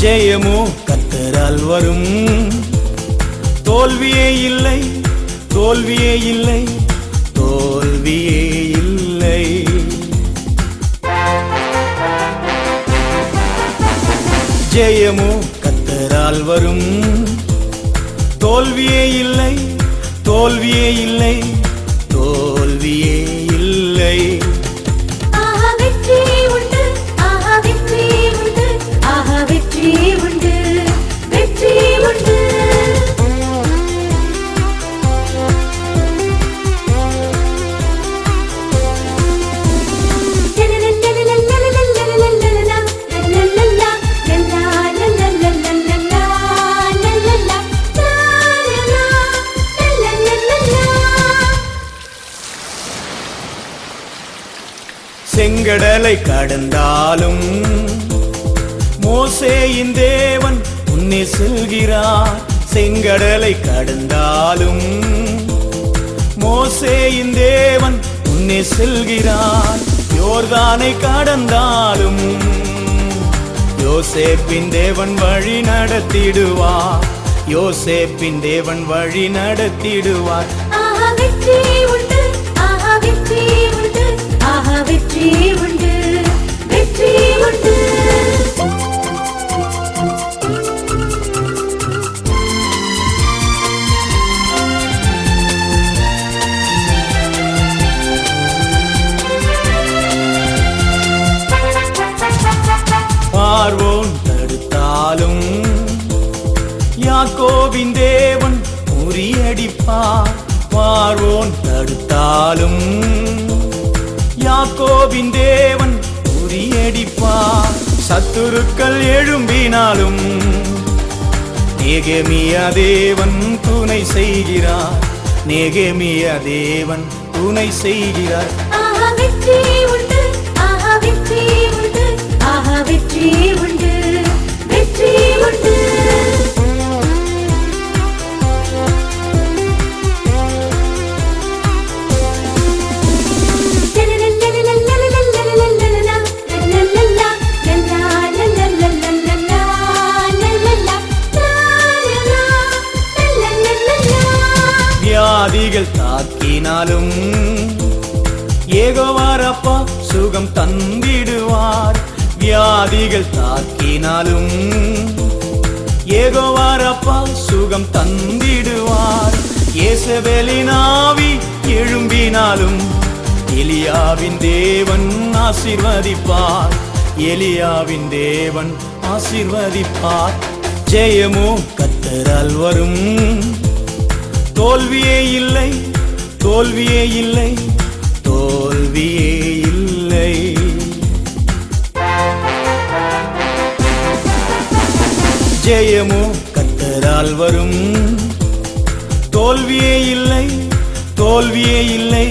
ஜெயமோ கர்த்தரால் வரும், தோல்வியே இல்லை, தோல்வியே இல்லை, தோல்வியே இல்லை. ஜெயமோ கர்த்தரால் வரும், தோல்வியே இல்லை, தோல்வியே இல்லை, தோல்வியே இல்லை. செங்கடலை கடந்தாலும் மோசேயின் தேவன் முன்னே செல்கிறார். செங்கடலை கடந்தாலும் மோசேயின் தேவன் முன்னே செல்கிறார். யோர்தானை கடந்தாலும் யோசேப்பின் தேவன் வழி நடத்திடுவார். யோசேப்பின் தேவன் வழி நடத்திடுவார். வெற்றி உண்டு, வெற்றி உண்டு. பார்வோன் தடுத்தாலும் யாக்கோபின் தேவன் முறியடிப்பார். பார்வோன் தடுத்தாலும் யாக்கோபின் தேவன் முறியடிப்பார். சத்துருக்கள் எழும்பினாலும் நெகேமியா தேவன் துணை செய்கிறார். நெகேமியா தேவன் துணை செய்கிறார். வெற்றி உண்டு, வெற்றி உண்டு, வெற்றி உண்டு, வெற்றி உண்டு. வியாதிகள் தாக்கினாலும் யெகோவா ரப்பா சுகம் தந்திடுவார். வியாதிகள் தாக்கினாலும் யெகோவா ரப்பா சுகம் தந்திடுவார். யேசபேலின் ஆவி எழும்பினாலும் எலியாவின் தேவன் ஆசீர்வதிப்பார். எலியாவின் தேவன் ஆசீர்வதிப்பார். ஜெயமோ கர்த்தரால் வரும், தோல்வியே இல்லை, தோல்வியே இல்லை, தோல்வியே இல்லை. ஜெயமோ கர்த்தரால் வரும், தோல்வியே இல்லை, தோல்வியே இல்லை,